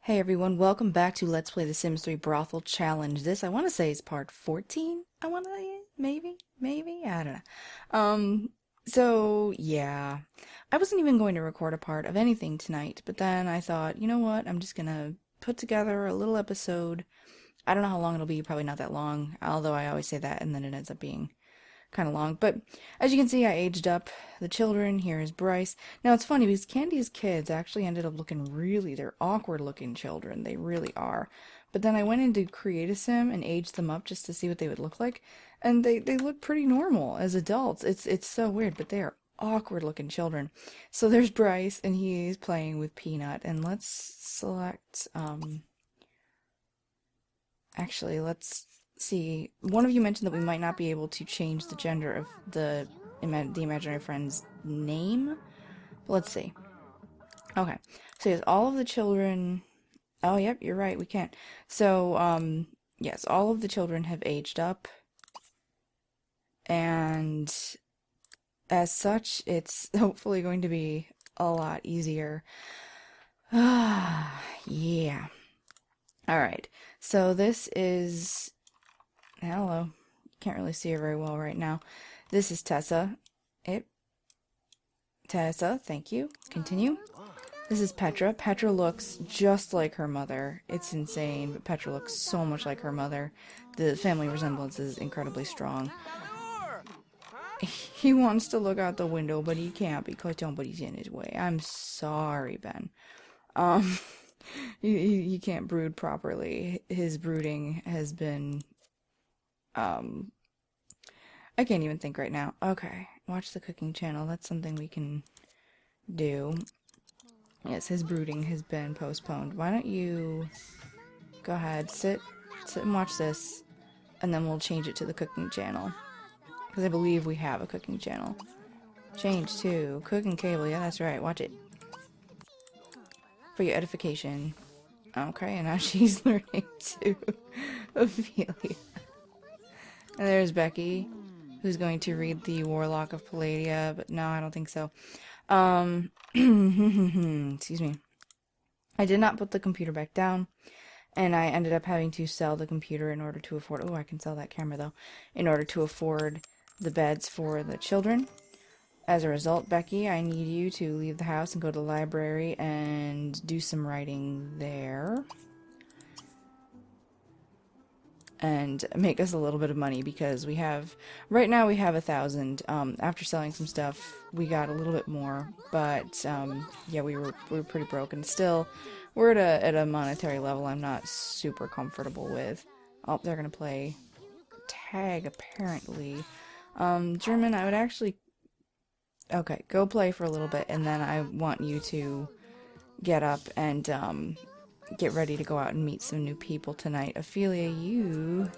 Hey everyone, welcome back to Let's Play the Sims 3 Brothel Challenge. This, I want to say, is part 14? I want to say, maybe? I don't know. So, yeah. I wasn't even going to record a part of anything tonight, but then I thought, you know what, I'm just gonna put together a little episode. I don't know how long it'll be, probably not that long, although I always say that and then it ends up being kind of long. But as you can see, I aged up the children. Here is Bryce. Now it's funny because Candy's kids actually ended up looking they're awkward looking children. They really are. But then I went into Create a Sim and aged them up just to see what they would look like. And they look pretty normal as adults. It's so weird, but they are awkward looking children. So there's Bryce and he's playing with Peanut. And let's select, actually, let's see. One of you mentioned that we might not be able to change the gender of the imaginary friend's name. But let's see. Okay. So yes, all of the children... Oh, yep, you're right, we can't. So, yes, all of the children have aged up. And as such, it's hopefully going to be a lot easier. Yeah. Alright, so this is... Hello. Can't really see her very well right now. This is Tessa. Tessa, thank you. Continue. This is Petra. Petra looks just like her mother. It's insane, but Petra looks so much like her mother. The family resemblance is incredibly strong. He wants to look out the window, but he can't because somebody's in his way. I'm sorry, Ben. He can't brood properly. His brooding has been... I can't even think right now. Okay, watch the cooking channel. That's something we can do. Yes, his brooding has been postponed. Why don't you go ahead, sit and watch this, and then we'll change it to the cooking channel. Because I believe we have a cooking channel. Change to cooking cable. Yeah, that's right. Watch it. For your edification. Okay, and now she's learning to Ophelia. And there's Becky, who's going to read the Warlock of Palladia, but no, I don't think so. Excuse me. I did not put the computer back down, and I ended up having to sell the computer in order to afford... Oh, I can sell that camera, though. In order to afford the beds for the children. As a result, Becky, I need you to leave the house and go to the library and do some writing there. And make us a little bit of money because we have... Right now we have 1,000. After selling some stuff, we got a little bit more. But, yeah, we were pretty broke. And still, we're at a monetary level I'm not super comfortable with. Oh, they're gonna play tag, apparently. German, I would actually... Okay, go play for a little bit, and then I want you to get up and, get ready to go out and meet some new people tonight. Ophelia, you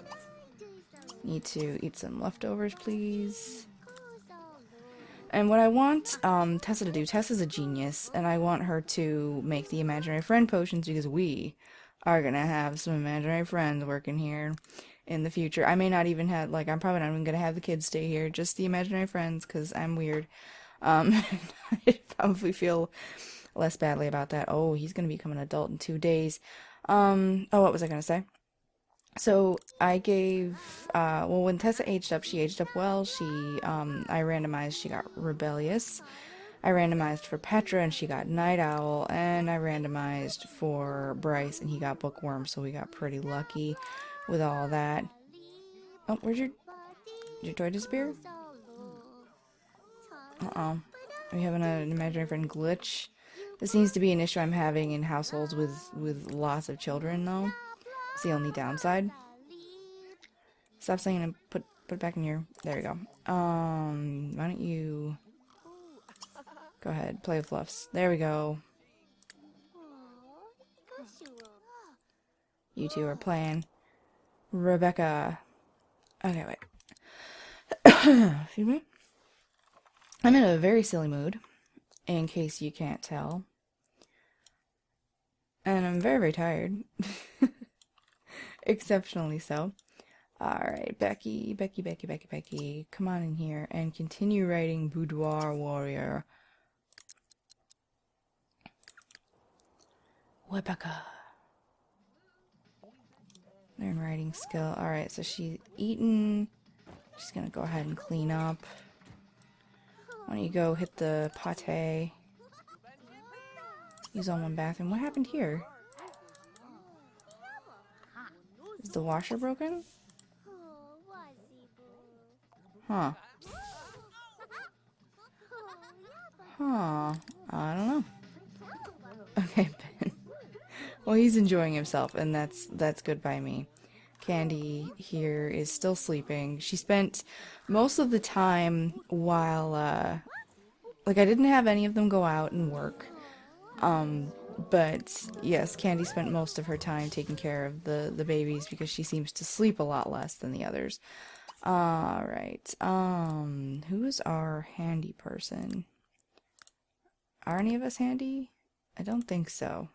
need to eat some leftovers, please. And what I want Tessa to do, Tessa's a genius, and I want her to make the imaginary friend potions because we are gonna have some imaginary friends working here in the future. I may not even have, like, I'm probably not even gonna have the kids stay here, just the imaginary friends, because I'm weird. I probably feel less badly about that. Oh, he's gonna become an adult in 2 days. Oh, what was I gonna say? So, I gave, well, when Tessa aged up, she aged up well. I randomized, she got rebellious. I randomized for Petra, and she got night owl. And I randomized for Bryce, and he got bookworm, so we got pretty lucky with all that. Oh, did your toy disappear? Uh-oh. Are we having an imaginary friend glitch? This seems to be an issue I'm having in households with lots of children, though. It's the only downside. Stop saying and put it back in your... There you go. Why don't you... Go ahead, play with fluffs. There we go. You two are playing. Rebecca. Okay, wait. Excuse me? I'm in a very silly mood, in case you can't tell. And I'm very, very tired. Exceptionally so. Alright, Becky. Come on in here and continue writing Boudoir Warrior. Rebecca. Learn writing skill. Alright, so she's eaten. She's gonna go ahead and clean up. Why don't you go hit the pate? Use on one bathroom. What happened here? Is the washer broken? Huh. Huh. I don't know. Okay, Ben. Well, he's enjoying himself, and that's good by me. Candy here is still sleeping. She spent most of the time while, like, I didn't have any of them go out and work. But, yes, Candy spent most of her time taking care of the babies because she seems to sleep a lot less than the others. Alright, who's our handy person? Are any of us handy? I don't think so.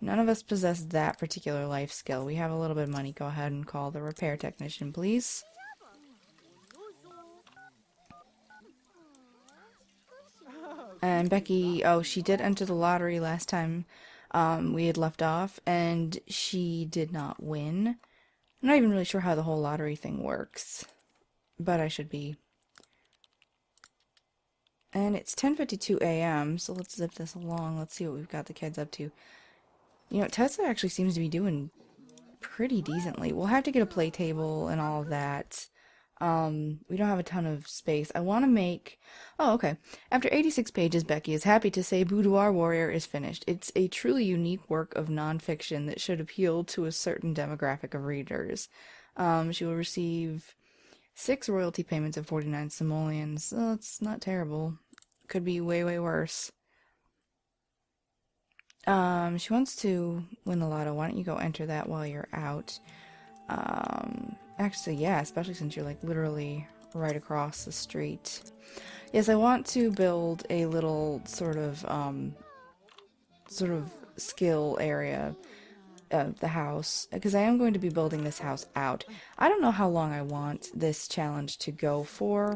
None of us possess that particular life skill. We have a little bit of money. Go ahead and call the repair technician, please. And Becky, oh, she did enter the lottery last time we had left off, and she did not win. I'm not even really sure how the whole lottery thing works, but I should be. And it's 10:52 a.m., so let's zip this along. Let's see what we've got the kids up to. You know, Tessa actually seems to be doing pretty decently. We'll have to get a play table and all of that. We don't have a ton of space. I want to make... Oh, okay. After 86 pages, Becky is happy to say Boudoir Warrior is finished. It's a truly unique work of nonfiction that should appeal to a certain demographic of readers. She will receive 6 royalty payments of 49 simoleons. Oh, it's not terrible. Could be way, way worse. She wants to win the lotto. Why don't you go enter that while you're out? Actually, yeah, especially since you're, like, literally right across the street. Yes, I want to build a little sort of skill area of the house, because I am going to be building this house out. I don't know how long I want this challenge to go for.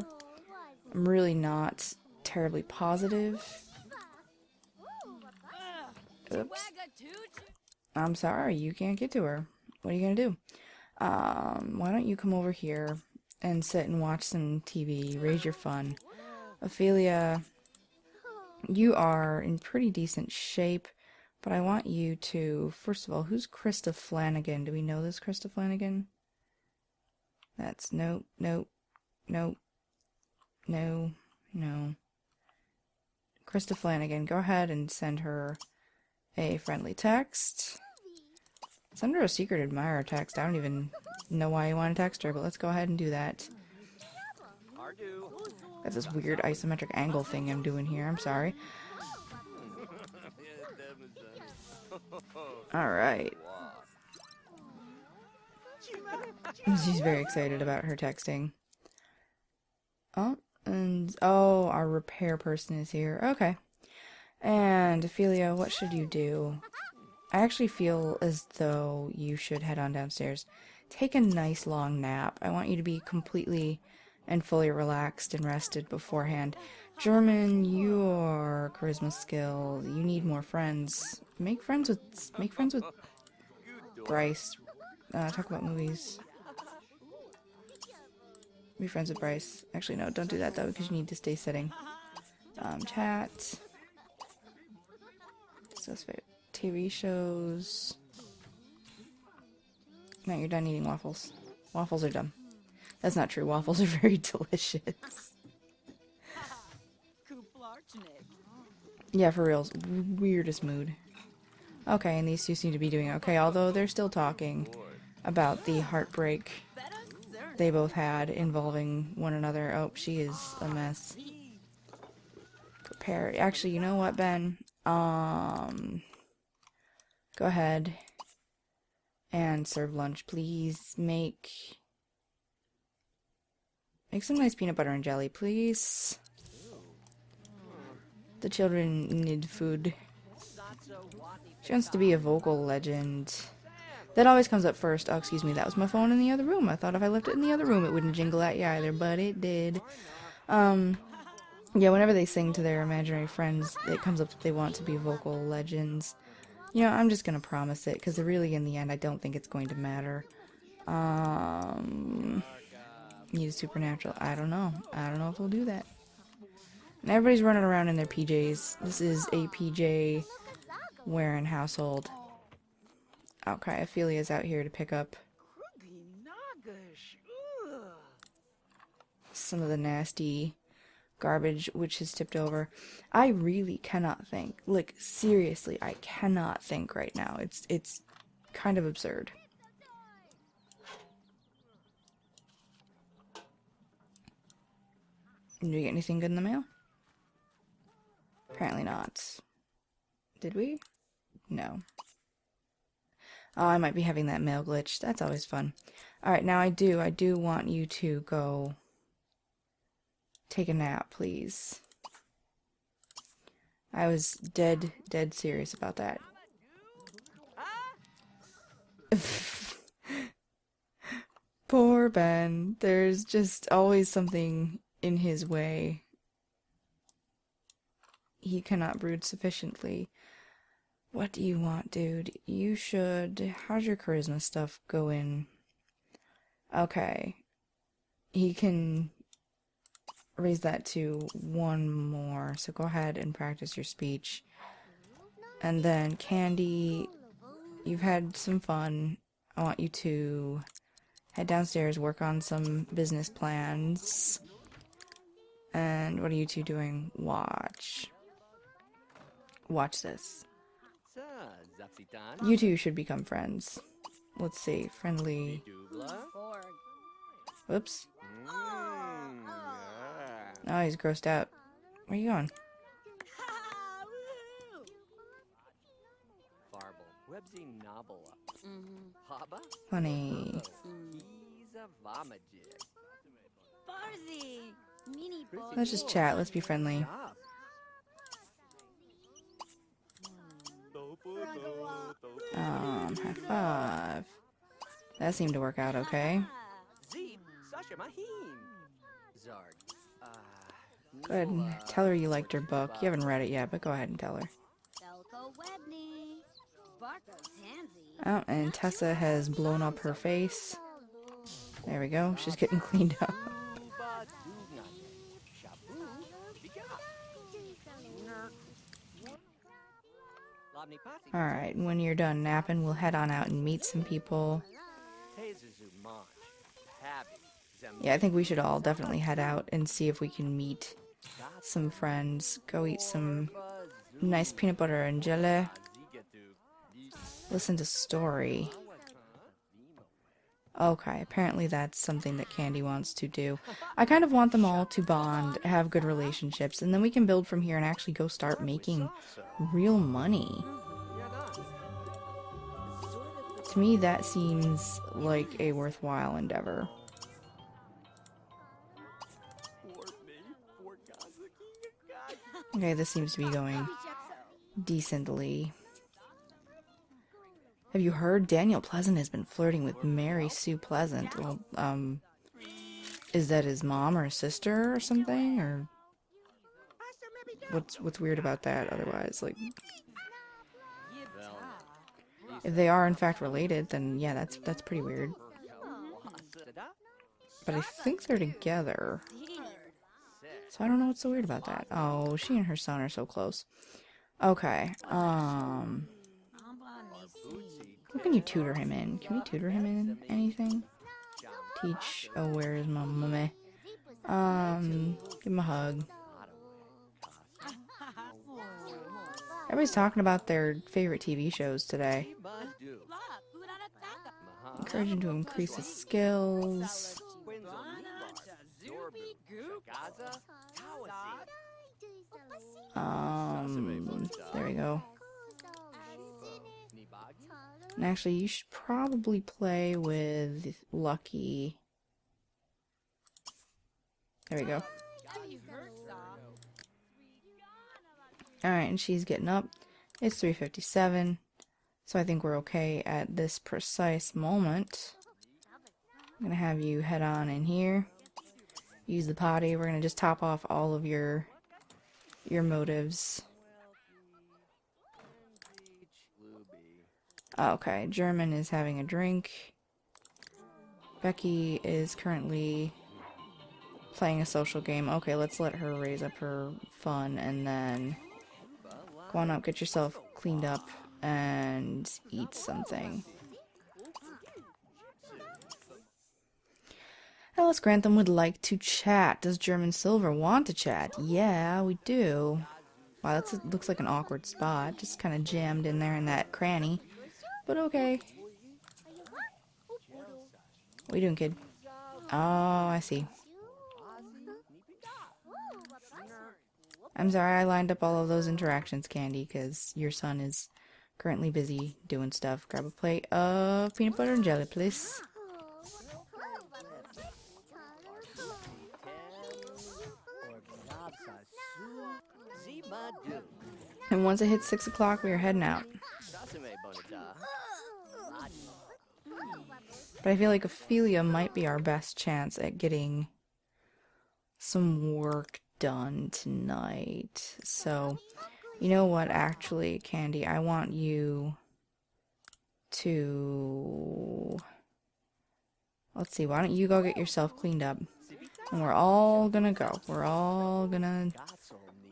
I'm really not terribly positive. Oops. I'm sorry, you can't get to her. What are you gonna do? Why don't you come over here and sit and watch some TV, raise your fun. Ophelia, you are in pretty decent shape, but I want you to, first of all, who's Krista Flanagan? Do we know this Krista Flanagan? That's nope, nope, nope, no, no. Krista Flanagan, go ahead and send her a friendly text. Send her a secret admirer text. I don't even know why you want to text her, but let's go ahead and do that. That's this weird isometric angle thing I'm doing here. I'm sorry. Alright. She's very excited about her texting. Oh, and oh, our repair person is here. Okay. And Ophelia, what should you do? I actually feel as though you should head on downstairs. Take a nice long nap. I want you to be completely and fully relaxed and rested beforehand. German, your charisma skill. You need more friends. Make friends with Bryce. Talk about movies. Be friends with Bryce. Actually, no, don't do that though, because you need to stay sitting. Chat. Discuss TV shows. No, you're done eating waffles. Waffles are dumb. That's not true. Waffles are very delicious. Yeah, for reals. Weirdest mood. Okay, and these two seem to be doing okay, although they're still talking about the heartbreak they both had involving one another. Oh, she is a mess. Prepare. Actually, you know what, Ben? Go ahead and serve lunch, please. Make some nice peanut butter and jelly, please. The children need food. She wants to be a vocal legend. That always comes up first. Oh, excuse me, that was my phone in the other room. I thought if I left it in the other room it wouldn't jingle at you either, but it did. Yeah, whenever they sing to their imaginary friends, it comes up that they want to be vocal legends. You know, I'm just gonna promise it, because really, in the end, I don't think it's going to matter. Need a supernatural. I don't know. I don't know if we'll do that. And everybody's running around in their PJs. This is a PJ wearing household. Okay, Ophelia's out here to pick up some of the nasty garbage which is tipped over. I really cannot think. Like, seriously, I cannot think right now. It's kind of absurd. Did we get anything good in the mail? Apparently not. Did we? No. Oh, I might be having that mail glitch. That's always fun. Alright, now I do want you to go take a nap, please. I was dead serious about that. Poor Ben. There's just always something in his way. He cannot brood sufficiently. What do you want, dude? You should... How's your charisma stuff going? Okay. He can raise that to 1 more. So go ahead and practice your speech. And then, Candy, you've had some fun. I want you to head downstairs, work on some business plans. And what are you two doing? Watch. Watch this. You two should become friends. Let's see. Friendly. Whoops. Oh, he's grossed out. Where are you going? Honey. Let's just chat. Let's be friendly. High five. That seemed to work out okay. Go ahead and tell her you liked her book. You haven't read it yet, but go ahead and tell her. Oh, and Tessa has blown up her face. There we go. She's getting cleaned up. Alright, when you're done napping, we'll head on out and meet some people. Yeah, I think we should all definitely head out and see if we can meet some friends. Go eat some nice peanut butter and jelly. Listen to story. Okay, apparently that's something that Candy wants to do. I kind of want them all to bond, have good relationships, and then we can build from here and actually go start making real money. To me, that seems like a worthwhile endeavor. Okay, this seems to be going decently. Have you heard? Daniel Pleasant has been flirting with Mary Sue Pleasant. Well, is that his mom or his sister or something? Or what's weird about that otherwise? Like, if they are in fact related, then yeah, that's pretty weird. But I think they're together. So I don't know what's so weird about that. Oh, she and her son are so close. Okay, what can you tutor him in? Can we tutor him in anything? Teach, oh, where is my mummy? Give him a hug. Everybody's talking about their favorite TV shows today. Encourage him to increase his skills. There we go. And actually, you should probably play with Lucky. There we go. Alright, and she's getting up. It's 3:57, so I think we're okay at this precise moment. I'm gonna have you head on in here. Use the potty. We're gonna just top off all of your motives. Okay, German is having a drink. Becky is currently playing a social game. Okay, let's let her raise up her fun, and then go on up, get yourself cleaned up, and eat something. Alice Grantham would like to chat. Does German Silver want to chat? Yeah, we do. Wow, that looks like an awkward spot. Just kind of jammed in there in that cranny. But okay. What are you doing, kid? Oh, I see. I'm sorry I lined up all of those interactions, Candy, because your son is currently busy doing stuff. Grab a plate of peanut butter and jelly, please. And once it hits 6 o'clock, we are heading out. But I feel like Ophelia might be our best chance at getting some work done tonight. So, you know what, actually, Candy, I want you to... Let's see, why don't you go get yourself cleaned up? And we're all gonna go. We're all gonna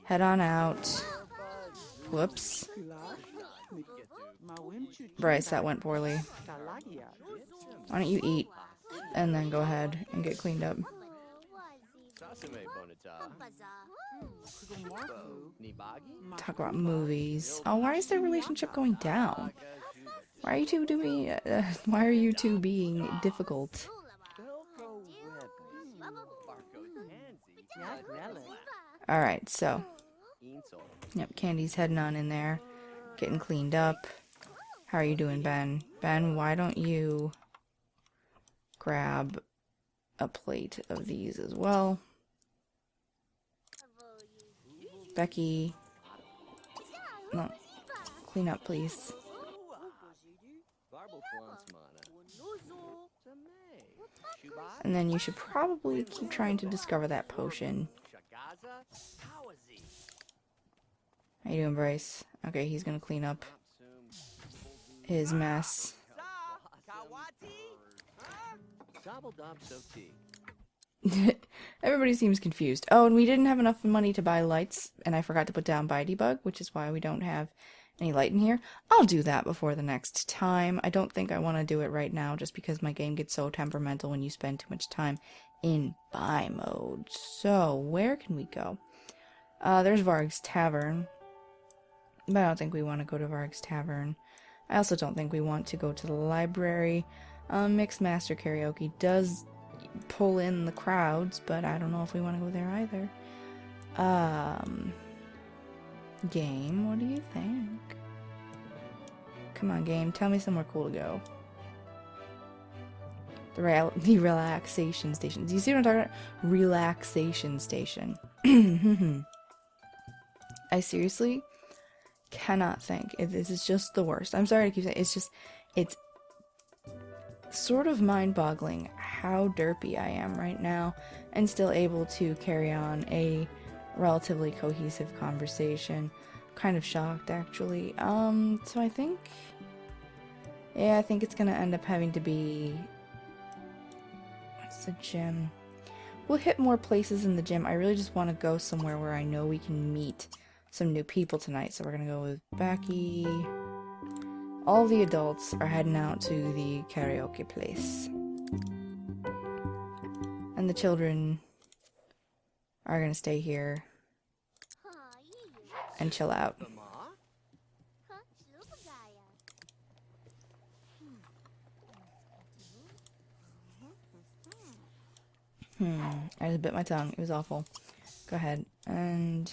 head on out. Whoops. Bryce, that went poorly. Why don't you eat and then go ahead and get cleaned up? Talk about movies. Oh, why is their relationship going down? Why are you two doing? Why are you two being difficult? All right, so yep, Candy's heading on in there, getting cleaned up. How are you doing, Ben? Ben, why don't you grab a plate of these as well? Becky, no, clean up, please. And then you should probably keep trying to discover that potion. How you doing, Bryce? Okay, he's gonna clean up his mess. Everybody seems confused. Oh, and we didn't have enough money to buy lights, and I forgot to put down by debug, which is why we don't have any light in here. I'll do that before the next time. I don't think I want to do it right now, just because my game gets so temperamental when you spend too much time in buy mode. So, where can we go? There's Varg's Tavern. But I don't think we want to go to Varg's Tavern. I also don't think we want to go to the library. Mixed Master Karaoke does pull in the crowds, but I don't know if we want to go there either. Game, what do you think? Come on, game, tell me somewhere cool to go. The relaxation station. Do you see what I'm talking about? Relaxation station. I seriously cannot think. This is just the worst. I'm sorry to keep saying it's sort of mind-boggling how derpy I am right now and still able to carry on a relatively cohesive conversation. Kind of shocked, actually. So I think it's gonna end up having to be, what's the gym? We'll hit more places in the gym. I really just want to go somewhere where I know we can meet some new people tonight. So we're gonna go with Becky. All the adults are heading out to the karaoke place. And the children are gonna stay here and chill out. I just bit my tongue. It was awful. Go ahead. And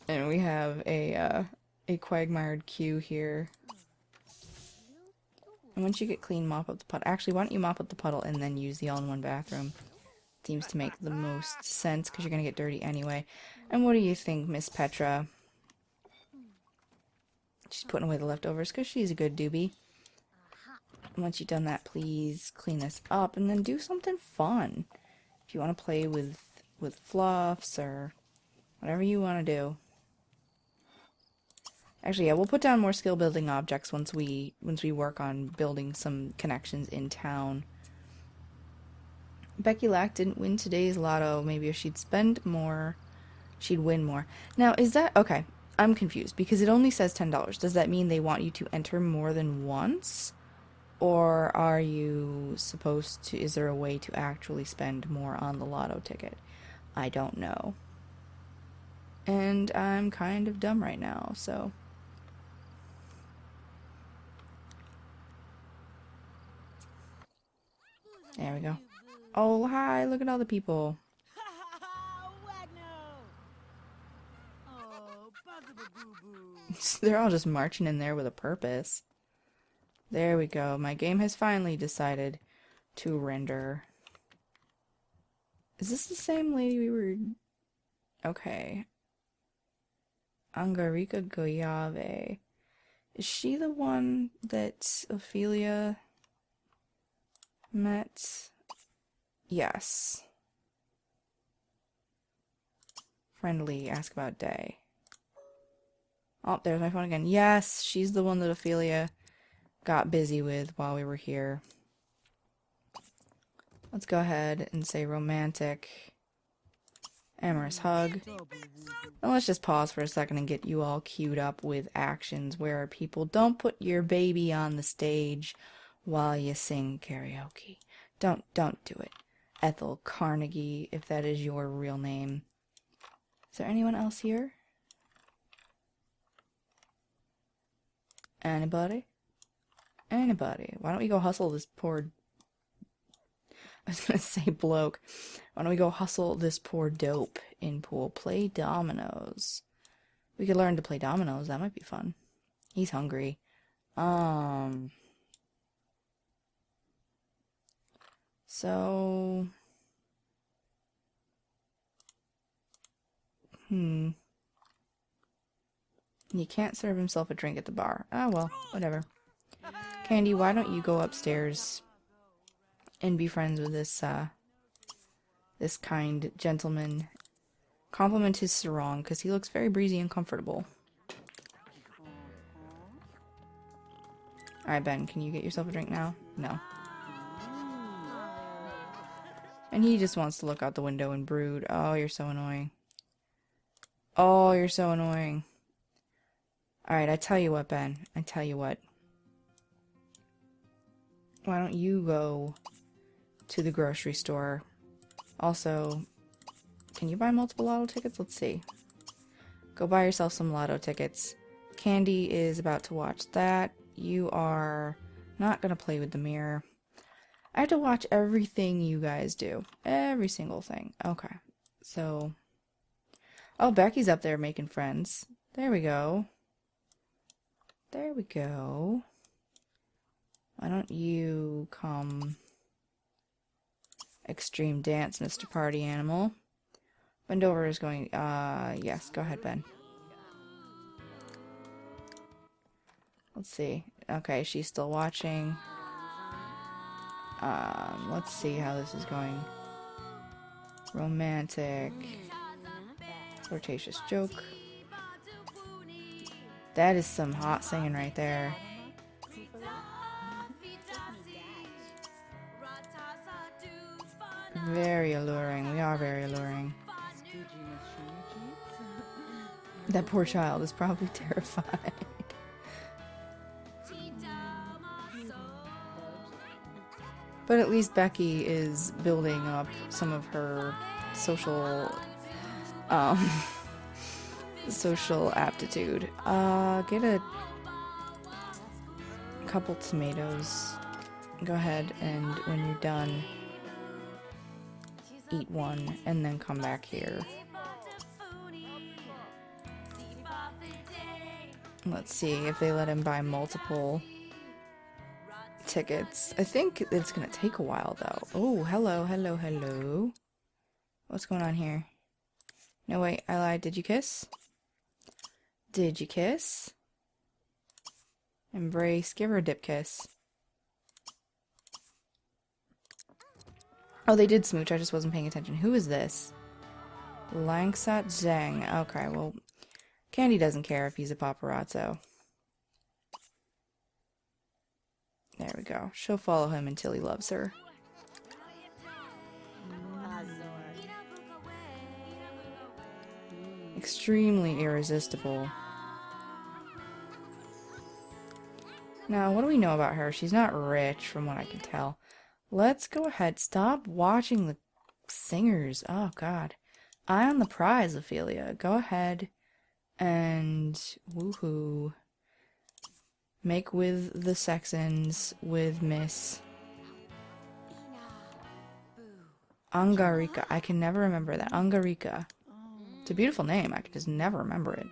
and we have a quagmired queue here. And once you get clean, mop up the puddle. Actually, why don't you mop up the puddle and then use the all-in-one bathroom? Seems to make the most sense, because you're going to get dirty anyway. And what do you think, Miss Petra? She's putting away the leftovers, because she's a good doobie. And once you've done that, please clean this up, and then do something fun. If you want to play with fluffs, or whatever you want to do. Actually, yeah, we'll put down more skill building objects once we work on building some connections in town. Becky Lack didn't win today's lotto. Maybe if she'd spend more, she'd win more. Now, is that... Okay, I'm confused because it only says $10. Does that mean they want you to enter more than once? Or are you supposed to... Is there a way to actually spend more on the lotto ticket? I don't know. And I'm kind of dumb right now, so... There we go. Oh, hi, look at all the people. They're all just marching in there with a purpose. There we go. My game has finally decided to render. Is this the same lady we were... Okay. Angarika Goyave. Is she the one that Ophelia met? Yes. Friendly, ask about day. Oh, there's my phone again. Yes, she's the one that Ophelia got busy with while we were here. Let's go ahead and say romantic, amorous hug. And let's just pause for a second and get you all queued up with actions where people don't put your baby on the stage while you sing karaoke. Don't do it. Ethel Carnegie, if that is your real name. Is there anyone else here? Anybody? Anybody? Why don't we go hustle this poor... I was gonna say bloke. Why don't we go hustle this poor dope in pool? Play dominoes. We could learn to play dominoes. That might be fun. He's hungry. So... He can't serve himself a drink at the bar. Oh well, whatever. Candy, why don't you go upstairs and be friends with this, this kind gentleman? Compliment his sarong, because he looks very breezy and comfortable. Alright, Ben, can you get yourself a drink now? No. And he just wants to look out the window and brood. Oh, you're so annoying. Oh, you're so annoying. Alright, I tell you what, Ben. I tell you what. Why don't you go to the grocery store? Also, can you buy multiple lotto tickets? Let's see. Go buy yourself some lotto tickets. Candy is about to watch that. You are not going to play with the mirror. I have to watch everything you guys do. Every single thing. Okay. So... Oh, Becky's up there making friends. There we go. There we go. Why don't you come... Extreme dance, Mr. Party Animal. Wendover is going... yes, go ahead, Ben. Let's see. Okay, she's still watching. Let's see how this is going. Romantic. Flirtatious joke. That is some hot singing right there. Very alluring. We are very alluring. That poor child is probably terrified. But at least Becky is building up some of her social, social aptitude. Get a couple tomatoes. Go ahead and when you're done, eat one and then come back here. Let's see if they let him buy multiple tickets. I think it's gonna take a while though. Oh, hello, hello, hello. What's going on here? No, wait, I lied. Did you kiss? Did you kiss? Embrace. Give her a dip kiss. Oh, they did smooch. I just wasn't paying attention. Who is this? Langsat Zhang. Okay, well, Candy doesn't care if he's a paparazzo. There we go. She'll follow him until he loves her. Extremely irresistible. Now, what do we know about her? She's not rich, from what I can tell. Let's go ahead. Stop watching the singers. Oh, God. Eye on the prize, Ophelia. Go ahead and woohoo. Make with the Sexons with Miss Angarika. I can never remember that. Angarika. It's a beautiful name. I can just never remember it.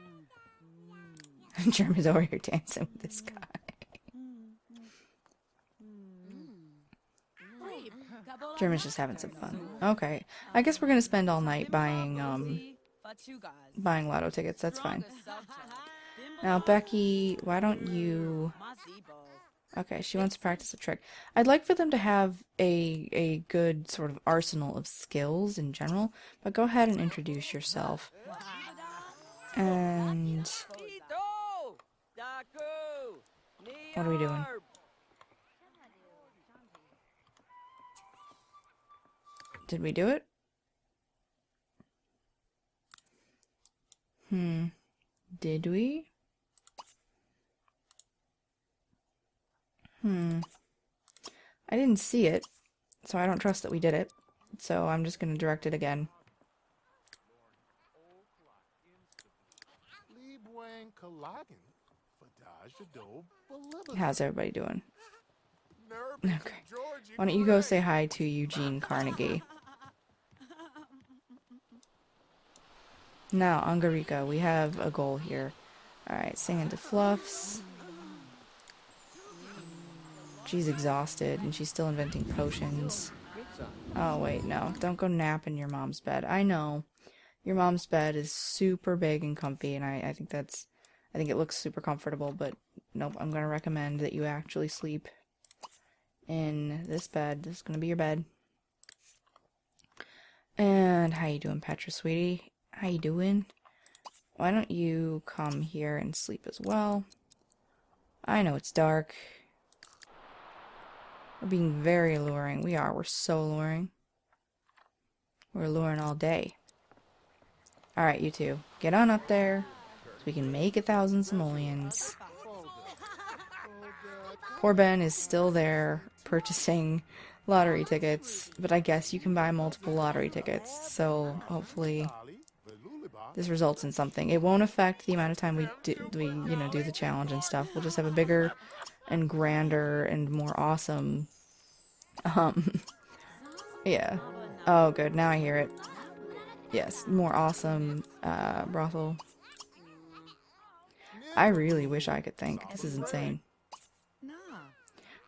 Jeremy's over here dancing with this guy. Jeremy's just having some fun. Okay. I guess we're gonna spend all night buying lotto tickets. That's fine. Now, Becky, why don't you... Okay, she wants to practice a trick. I'd like for them to have a good sort of arsenal of skills in general, but go ahead and introduce yourself. And... what are we doing? Did we do it? Did we? I didn't see it, so I don't trust that we did it. So I'm just going to direct it again. How's everybody doing? Okay. Why don't you go say hi to Eugene Carnegie? Now, Angarika, we have a goal here. Alright, sing into Fluffs. She's exhausted, and she's still inventing potions. Oh, wait, no. Don't go nap in your mom's bed. I know. Your mom's bed is super big and comfy, and I think that's... I think it looks super comfortable, but nope, I'm gonna recommend that you actually sleep in this bed. This is gonna be your bed. And how you doing, Petra, sweetie? How you doing? Why don't you come here and sleep as well? I know it's dark. We're being very alluring. We are. We're so alluring. We're alluring all day. Alright, you two. Get on up there so we can make 1,000 simoleons. Poor Ben is still there purchasing lottery tickets, but I guess you can buy multiple lottery tickets, so hopefully this results in something. It won't affect the amount of time we do the challenge and stuff. We'll just have a bigger and grander and more awesome, yeah. Oh, good. Now I hear it. Yes, more awesome, brothel. I really wish I could think. This is insane.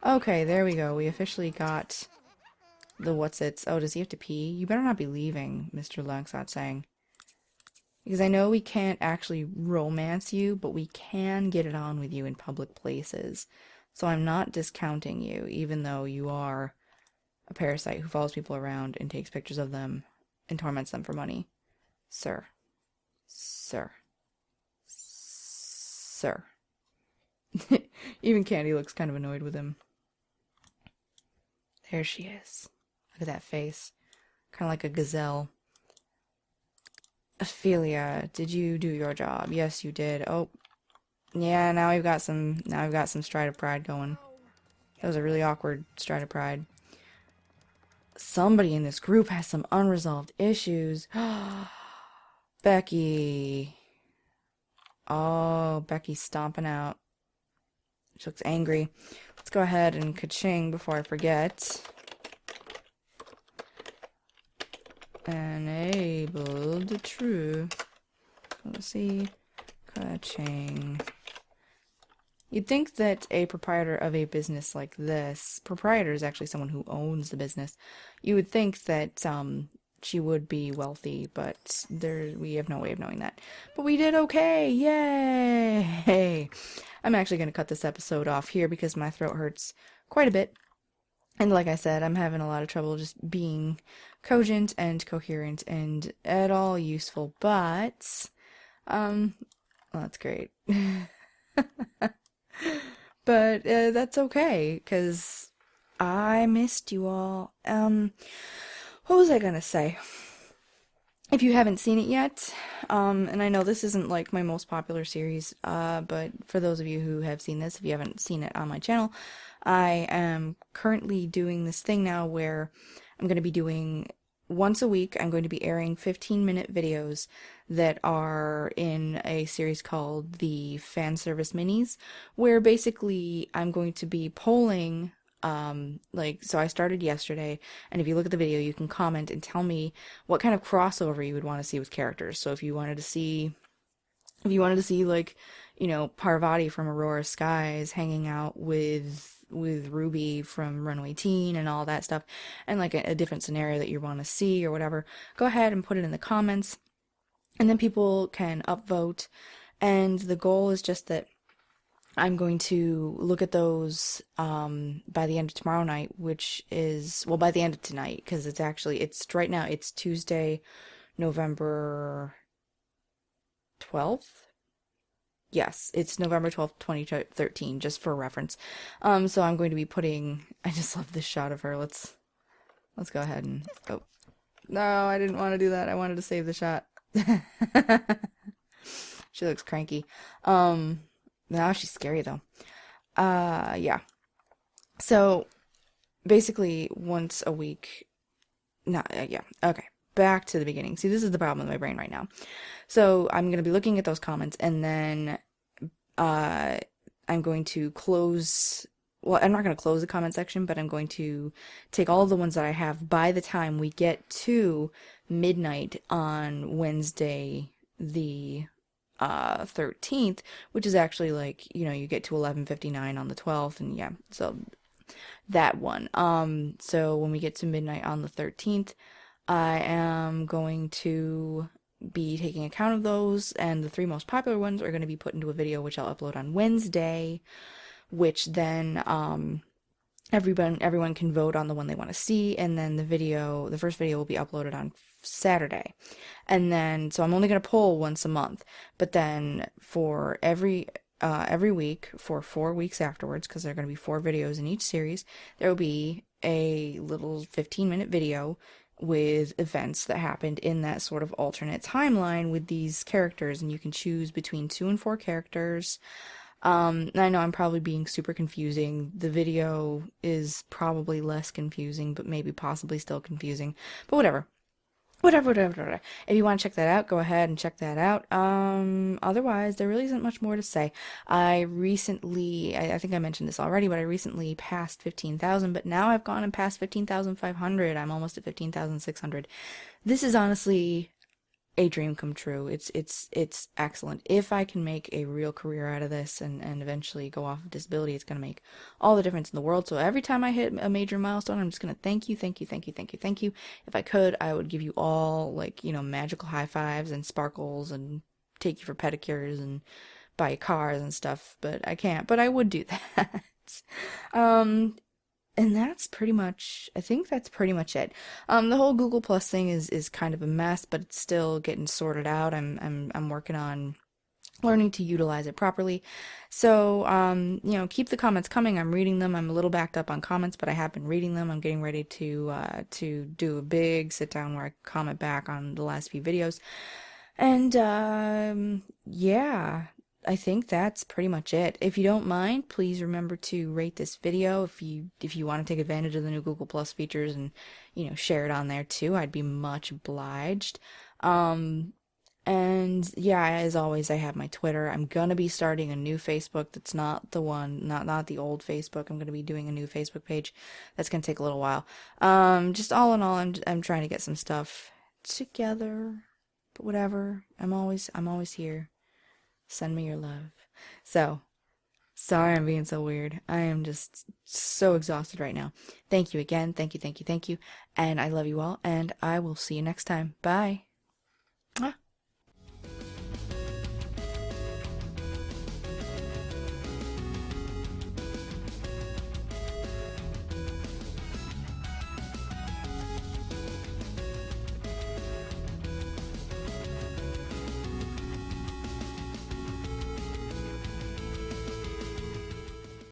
Okay, there we go. We officially got the what's-its. Oh, does he have to pee? You better not be leaving, Mr. Langsat saying. Because I know we can't actually romance you, but we can get it on with you in public places. So I'm not discounting you, even though you are a parasite who follows people around and takes pictures of them and torments them for money. Sir. Sir. Sir. Even Candy looks kind of annoyed with him. There she is. Look at that face. Kind of like a gazelle. Ophelia, did you do your job? Yes, you did. Oh, yeah. Now we've got some stride of pride going. That was a really awkward stride of pride. Somebody in this group has some unresolved issues. Becky. Oh, Becky's stomping out. She looks angry. Let's go ahead and ka-ching before I forget. Enabled true. Let's see. Ka-ching. You'd think that a proprietor of a business like this, proprietor is actually someone who owns the business, you would think that she would be wealthy, but we have no way of knowing that. But we did okay! Yay! I'm actually going to cut this episode off here because my throat hurts quite a bit. And like I said, I'm having a lot of trouble just being cogent and coherent and at all useful, but Well, that's great. But that's okay, because I missed you all. What was I gonna say? If you haven't seen it yet, and I know this isn't like my most popular series, but for those of you who have seen this, if you haven't seen it on my channel, I am currently doing this thing now where I'm going to be doing once a week, I'm going to be airing 15-minute videos that are in a series called the Fan Service Minis, where basically I'm going to be polling so I started yesterday, and if you look at the video, you can comment and tell me what kind of crossover you would want to see with characters. So if you wanted to see like, Parvati from Aurora Skies hanging out with Ruby from Runaway Teen and all that stuff, and like a different scenario that you want to see or whatever, go ahead and put it in the comments, and then people can upvote, and the goal is just that I'm going to look at those by the end of tomorrow night, which is, well, by the end of tonight, because it's right now, it's Tuesday, November 12th? Yes, it's November 12th, 2013, just for reference. So I'm going to be I just love this shot of her. Let's go ahead and, oh, no, I didn't want to do that. I wanted to save the shot. She looks cranky. Now she's scary though. Yeah. So basically once a week. No, yeah. Okay. Back to the beginning. See, this is the problem with my brain right now. So I'm going to be looking at those comments, and then I'm going to close. Well, I'm not going to close the comment section, but I'm going to take all of the ones that I have by the time we get to midnight on Wednesday, the 13th, which is actually like, you get to 11:59 on the 12th, and yeah, so that one. So when we get to midnight on the 13th, I am going to be taking account of those, and the 3 most popular ones are going to be put into a video, which I'll upload on Wednesday, which then everyone can vote on the one they want to see, and then the first video will be uploaded on Saturday. And then, so I'm only going to poll once a month, but then for every week, for 4 weeks afterwards, because there are going to be 4 videos in each series, there will be a little 15-minute video with events that happened in that sort of alternate timeline with these characters, and you can choose between 2 and 4 characters. I know I'm probably being super confusing. The video is probably less confusing, but maybe possibly still confusing. But whatever. Whatever. If you want to check that out, go ahead and check that out. Otherwise, there really isn't much more to say. I think I mentioned this already, but I recently passed 15,000, but now I've gone and passed 15,500. I'm almost at 15,600. This is honestly a dream come true. It's excellent. If I can make a real career out of this and eventually go off of disability, it's going to make all the difference in the world. So every time I hit a major milestone, I'm just going to thank you. If I could, I would give you all like, magical high fives and sparkles and take you for pedicures and buy you cars and stuff, but I can't, but I would do that. And I think that's pretty much it. The whole Google Plus thing is kind of a mess, but it's still getting sorted out. I'm working on learning to utilize it properly. So, keep the comments coming. I'm reading them. I'm a little backed up on comments, but I have been reading them. I'm getting ready to do a big sit down where I comment back on the last few videos. And, yeah. I think that's pretty much it. If you don't mind, please remember to rate this video if you want to take advantage of the new Google Plus features and, share it on there too. I'd be much obliged. And yeah, as always, I have my Twitter. I'm gonna be starting a new Facebook that's not not the old Facebook. I'm gonna be doing a new Facebook page. That's gonna take a little while. Just all in all, I'm trying to get some stuff together. But whatever. I'm always here. Send me your love. So, sorry I'm being so weird. I am just so exhausted right now. Thank you again. Thank you. And I love you all. And I will see you next time. Bye. Mwah.